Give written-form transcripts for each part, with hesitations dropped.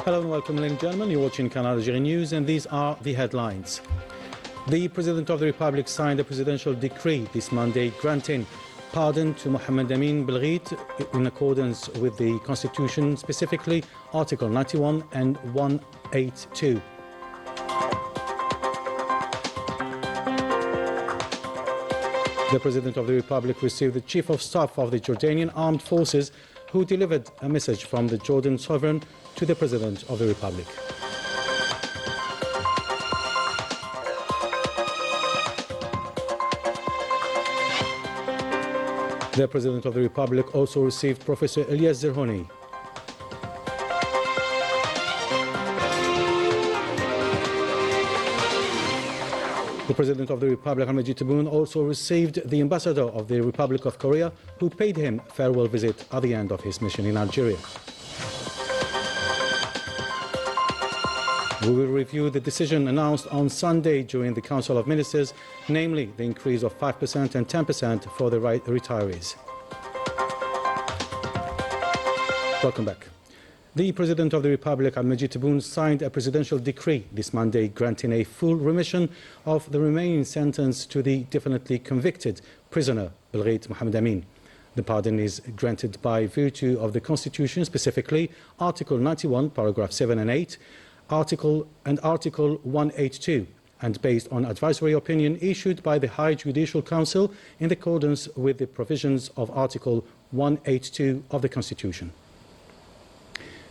Hello and welcome, ladies and gentlemen. You're watching Canal Algérie News, and these are the headlines. The President of the Republic signed a presidential decree this Monday granting pardon to Mohammed Amin Belghit in accordance with the Constitution, specifically Article 91 and 182. The President of the Republic received the Chief of Staff of the Jordanian Armed Forces, who delivered a message from the Jordan sovereign to the President of the Republic. The President of the Republic also received Professor Ilyas Zerhouni. The President of the Republic, Ahmed Tebboune, also received the Ambassador of the Republic of Korea, who paid him a farewell visit at the end of his mission in Algeria. We will review the decision announced on Sunday during the Council of Ministers, namely the increase of 5% and 10% for the retirees. Welcome back. The President of the Republic, Ahmed Tebboune, signed a presidential decree this Monday granting a full remission of the remaining sentence to the definitely convicted prisoner, Belghit Mohammed Amin. The pardon is granted by virtue of the Constitution, specifically Article 91, paragraph 7 and 8, Article 182, and based on advisory opinion issued by the High Judicial Council in accordance with the provisions of Article 182 of the Constitution.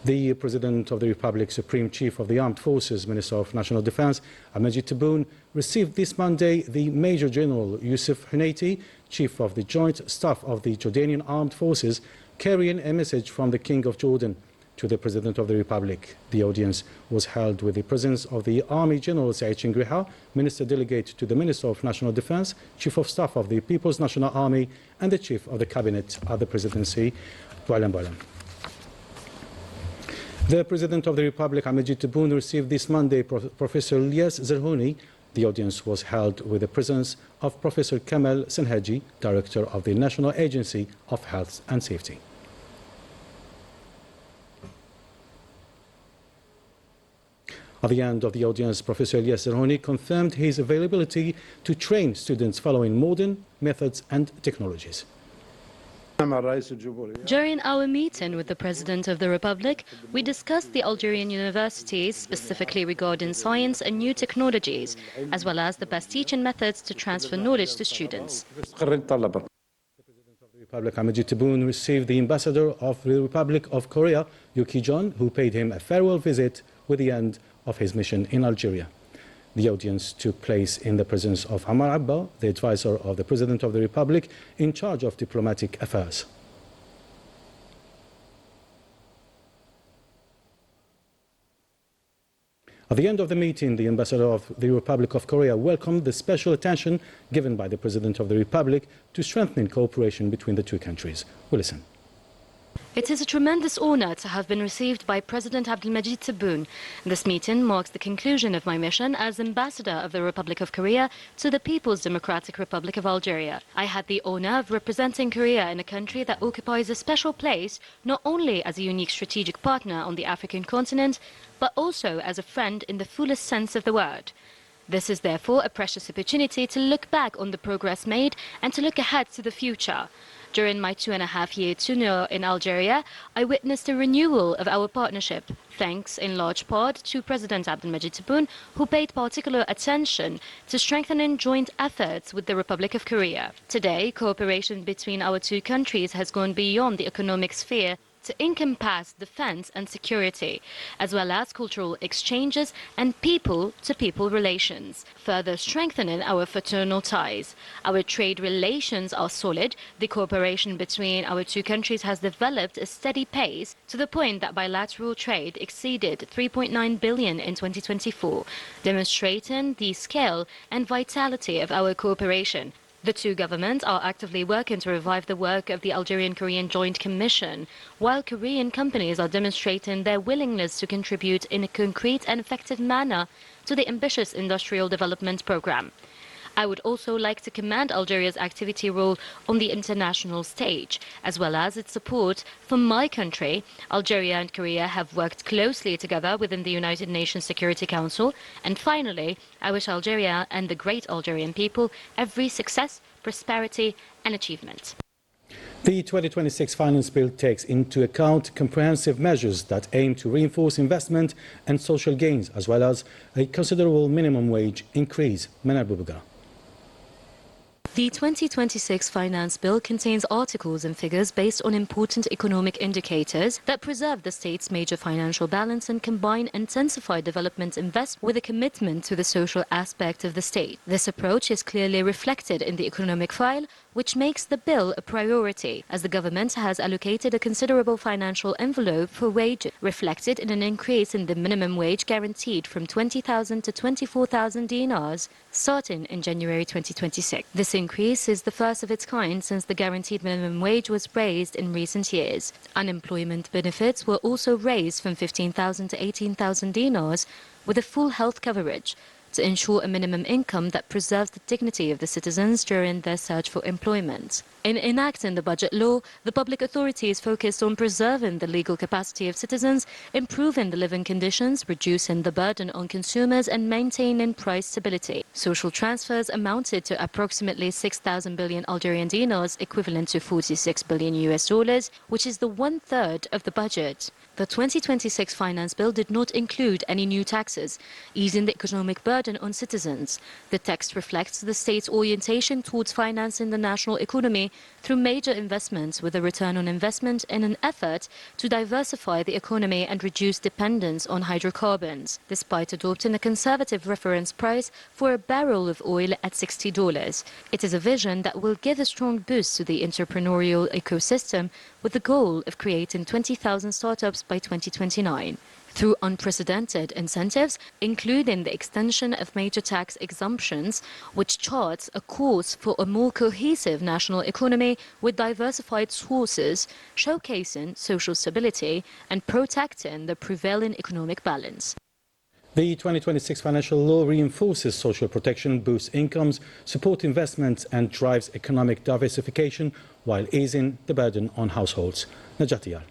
The President of the Republic, Supreme Chief of the Armed Forces, Minister of National Defense, Ahmed Tebboune, received this Monday the Major General Youssef Hunaiti, Chief of the Joint Staff of the Jordanian Armed Forces, carrying a message from the King of Jordan to the President of the Republic. The audience was held with the presence of the Army General Saeed Chingriha, Minister Delegate to the Minister of National Defense, Chief of Staff of the People's National Army, and the Chief of the Cabinet at the Presidency, Boualem Boualem. The President of the Republic, Ahmed Tebboune, received this Monday Professor Ilyas Zerhouni. The audience was held with the presence of Professor Canal, Director of the National Agency of Health and Safety. At the end of the audience, Professor Ilyas Zerhouni confirmed his availability to train students following modern methods and technologies. During our meeting with the President of the Republic, we discussed the Algerian universities, specifically regarding science and new technologies, as well as the best teaching methods to transfer knowledge to students. The President of the Republic, Ahmed Tebboune, received the Ambassador of the Republic of Korea, Yuki John, who paid him a farewell visit with the end of his mission in Algeria. The audience took place in the presence of Amar Abba, the advisor of the President of the Republic in charge of diplomatic affairs. At the end of the meeting, the Ambassador of the Republic of Korea welcomed the special attention given by the President of the Republic to strengthening cooperation between the two countries. We'll listen. It is a tremendous honor to have been received by President Abdelmajid Tebboune. This meeting marks the conclusion of my mission as Ambassador of the Republic of Korea to the People's Democratic Republic of Algeria. I had the honor of representing Korea in a country that occupies a special place, not only as a unique strategic partner on the African continent, but also as a friend in the fullest sense of the word. This is therefore a precious opportunity to look back on the progress made and to look ahead to the future. During my 2.5-year tenure in Algeria, I witnessed a renewal of our partnership, thanks in large part to President Abdelmajid Tebboune, who paid particular attention to strengthening joint efforts with the Republic of Korea. Today, cooperation between our two countries has gone beyond the economic sphere to encompass defense and security, as well as cultural exchanges and people-to-people relations, further strengthening our fraternal ties. Our trade relations are solid. The cooperation between our two countries has developed a steady pace to the point that bilateral trade exceeded 3.9 billion in 2024, demonstrating the scale and vitality of our cooperation. The two governments are actively working to revive the work of the Algerian-Korean Joint Commission, while Korean companies are demonstrating their willingness to contribute in a concrete and effective manner to the ambitious industrial development program. I would also like to commend Algeria's activity role on the international stage, as well as its support for my country. Algeria and Korea have worked closely together within the United Nations Security Council. And finally, I wish Algeria and the great Algerian people every success, prosperity and achievement. The 2026 Finance Bill takes into account comprehensive measures that aim to reinforce investment and social gains, as well as a considerable minimum wage increase. Manal Bubuga. The 2026 Finance Bill contains articles and figures based on important economic indicators that preserve the state's major financial balance and combine intensified development investment with a commitment to the social aspect of the state. This approach is clearly reflected in the economic file, which makes the bill a priority, as the government has allocated a considerable financial envelope for wages, reflected in an increase in the minimum wage guaranteed from 20,000 to 24,000 dinars, starting in January 2026. This increase is the first of its kind since the guaranteed minimum wage was raised in recent years. Unemployment benefits were also raised from 15,000 to 18,000 dinars, with a full health coverage, to ensure a minimum income that preserves the dignity of the citizens during their search for employment. In enacting the budget law, the public authorities focused on preserving the legal capacity of citizens, improving the living conditions, reducing the burden on consumers and maintaining price stability. Social transfers amounted to approximately 6,000 billion Algerian dinars, equivalent to 46 billion US dollars, which is the one-third of the budget. The 2026 Finance Bill did not include any new taxes, easing the economic burden on citizens. The text reflects the state's orientation towards financing the national economy through major investments with a return on investment in an effort to diversify the economy and reduce dependence on hydrocarbons, despite adopting a conservative reference price for a barrel of oil at $60. It is a vision that will give a strong boost to the entrepreneurial ecosystem, with the goal of creating 20,000 startups by 2029. Through unprecedented incentives, including the extension of major tax exemptions, which charts a course for a more cohesive national economy with diversified sources, showcasing social stability and protecting the prevailing economic balance. The 2026 financial law reinforces social protection, boosts incomes, supports investments and drives economic diversification while easing the burden on households. Najatiyar.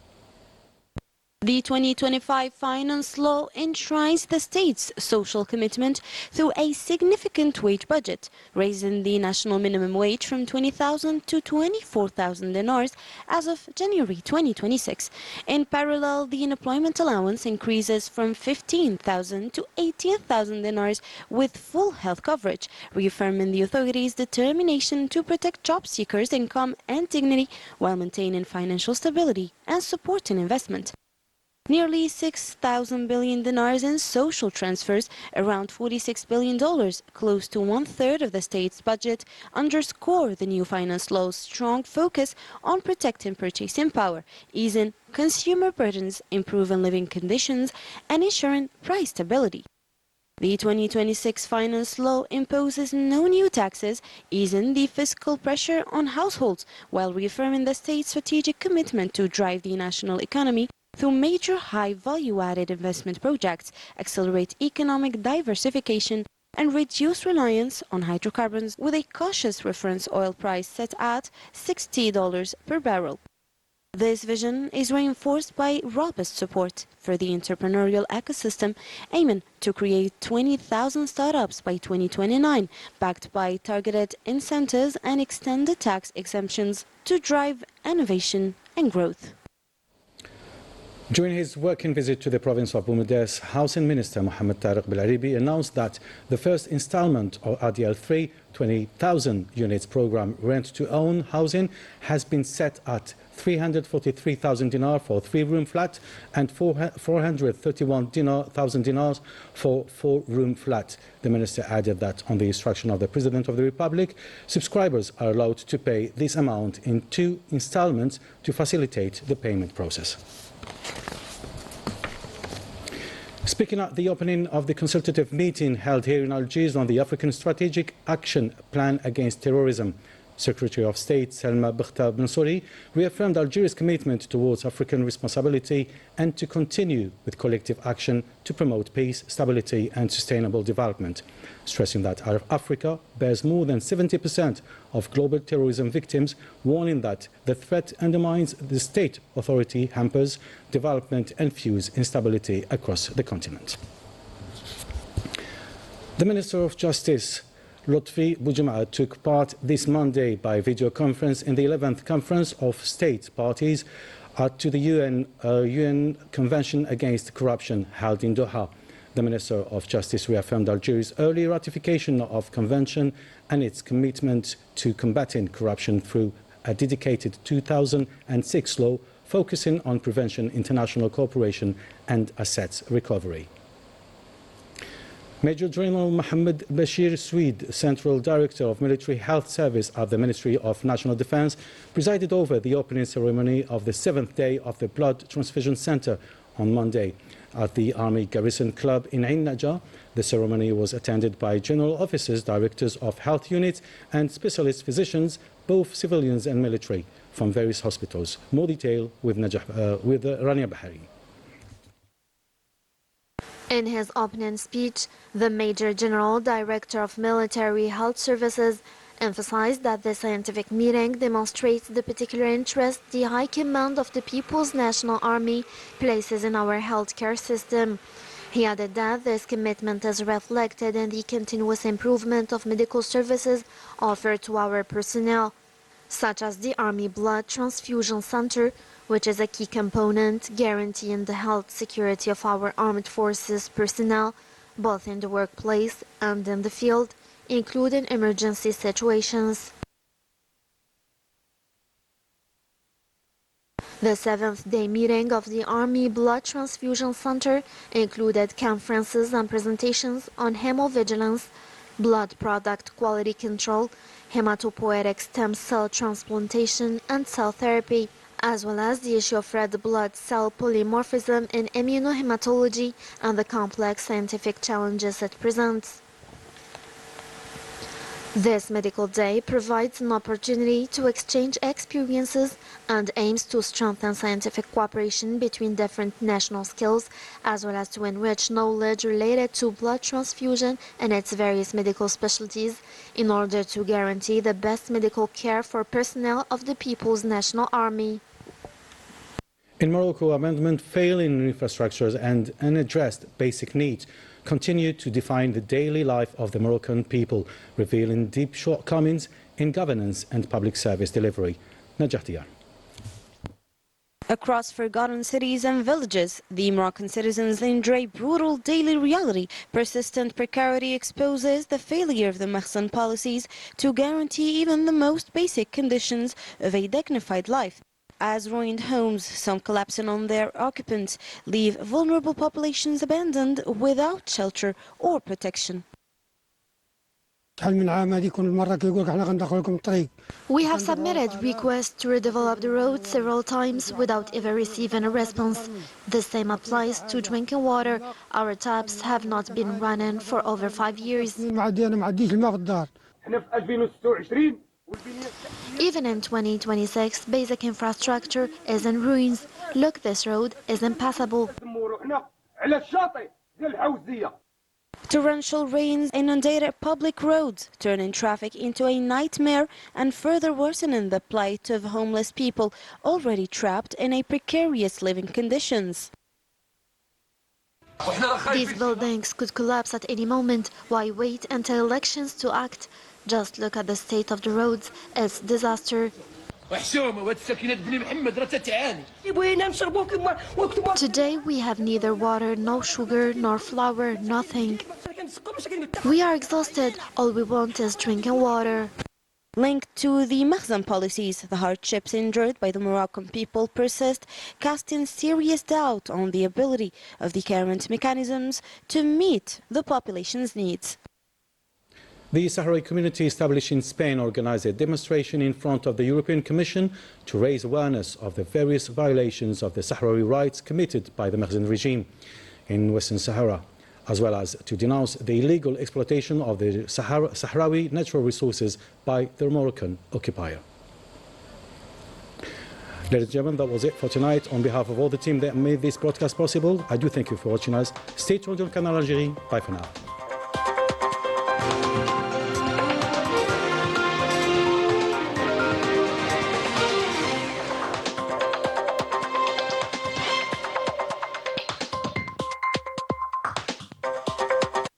The 2025 Finance Law enshrines the state's social commitment through a significant wage budget, raising the national minimum wage from 20,000 to 24,000 dinars as of January 2026. In parallel, the unemployment allowance increases from 15,000 to 18,000 dinars with full health coverage, reaffirming the authorities' determination to protect job seekers' income and dignity while maintaining financial stability and supporting investment. Nearly 6,000 billion dinars in social transfers, around $46 billion, close to one-third of the state's budget, underscore the new finance law's strong focus on protecting purchasing power, easing consumer burdens, improving living conditions, and ensuring price stability. The 2026 Finance Law imposes no new taxes, easing the fiscal pressure on households, while reaffirming the state's strategic commitment to drive the national economy through major high-value-added investment projects, accelerate economic diversification, and reduce reliance on hydrocarbons with a cautious reference oil price set at $60 per barrel. This vision is reinforced by robust support for the entrepreneurial ecosystem, aiming to create 20,000 startups by 2029, backed by targeted incentives and extended tax exemptions to drive innovation and growth. During his working visit to the province of Boumediès, Housing Minister Mohamed Tariq Belaribi announced that the first installment of ADL 3 20,000 units program rent-to-own housing has been set at 343,000 dinar for 3-room flat and 431,000 dinars for 4-room flat. The minister added that on the instruction of the President of the Republic, subscribers are allowed to pay this amount in 2 installments to facilitate the payment process. Speaking at the opening of the consultative meeting held here in Algiers on the African Strategic Action Plan Against Terrorism, Secretary of State Selma Bkhta Mansouri reaffirmed Algeria's commitment towards African responsibility and to continue with collective action to promote peace, stability and sustainable development, stressing that Africa bears more than 70% of global terrorism victims, warning that the threat undermines the state authority, hampers development and fuels instability across the continent. The Minister of Justice Lotfi Boujema'a took part this Monday by video conference in the 11th Conference of State Parties to the UN Convention Against Corruption held in Doha. The Minister of Justice reaffirmed Algeria's early ratification of the Convention and its commitment to combating corruption through a dedicated 2006 law focusing on prevention, international cooperation and assets recovery. Major General Mohammed Bashir Swede, Central Director of Military Health Service at the Ministry of National Defense, presided over the opening ceremony of the 7th day of the Blood Transfusion Center on Monday at the Army Garrison Club in Ain Najah. The ceremony was attended by general officers, directors of health units and specialist physicians, both civilians and military, from various hospitals. More detail with Rania Bahari. In his opening speech, the Major General Director of Military Health Services emphasized that the scientific meeting demonstrates the particular interest the High Command of the People's National Army places in our healthcare system. He added that this commitment is reflected in the continuous improvement of medical services offered to our personnel, such as the Army Blood Transfusion Center, which is a key component guaranteeing the health security of our armed forces personnel, both in the workplace and in the field, including emergency situations. The 7th-day meeting of the Army Blood Transfusion Center included conferences and presentations on hemovigilance, blood product quality control, hematopoietic stem cell transplantation and cell therapy, as well as the issue of red blood cell polymorphism in immunohematology and the complex scientific challenges it presents. This medical day provides an opportunity to exchange experiences and aims to strengthen scientific cooperation between different national skills, as well as to enrich knowledge related to blood transfusion and its various medical specialties, in order to guarantee the best medical care for personnel of the People's National Army. In Morocco, amendment failing infrastructures and unaddressed basic needs continue to define the daily life of the Moroccan people, revealing deep shortcomings in governance and public service delivery. Najah. Across forgotten cities and villages, the Moroccan citizens enjoy brutal daily reality. Persistent precarity exposes the failure of the Mahsen policies to guarantee even the most basic conditions of a dignified life. As ruined homes, some collapsing on their occupants, leave vulnerable populations abandoned without shelter or protection. We have submitted requests to redevelop the road several times without ever receiving a response. The same applies to drinking water. Our taps have not been running for over 5 years. Even in 2026, basic infrastructure is in ruins. Look, this road is impassable. Torrential rains inundated public roads, turning traffic into a nightmare and further worsening the plight of homeless people already trapped in a precarious living conditions. These buildings could collapse at any moment. Why wait until elections to act? Just look at the state of the roads. It's disaster. Today we have neither water, no sugar, nor flour, nothing. We are exhausted. All we want is drinking water. Linked to the Mahsen policies, the hardships endured by the Moroccan people persist, casting serious doubt on the ability of the current mechanisms to meet the population's needs. The Sahrawi community established in Spain organized a demonstration in front of the European Commission to raise awareness of the various violations of the Sahrawi rights committed by the Mahsen regime in Western Sahara. as well as to denounce the illegal exploitation of the Sahrawi natural resources by the Moroccan occupier. Ladies and gentlemen, that was it for tonight. On behalf of all the team that made this broadcast possible, I do thank you for watching us. Stay tuned on Canal Algérie. Bye for now.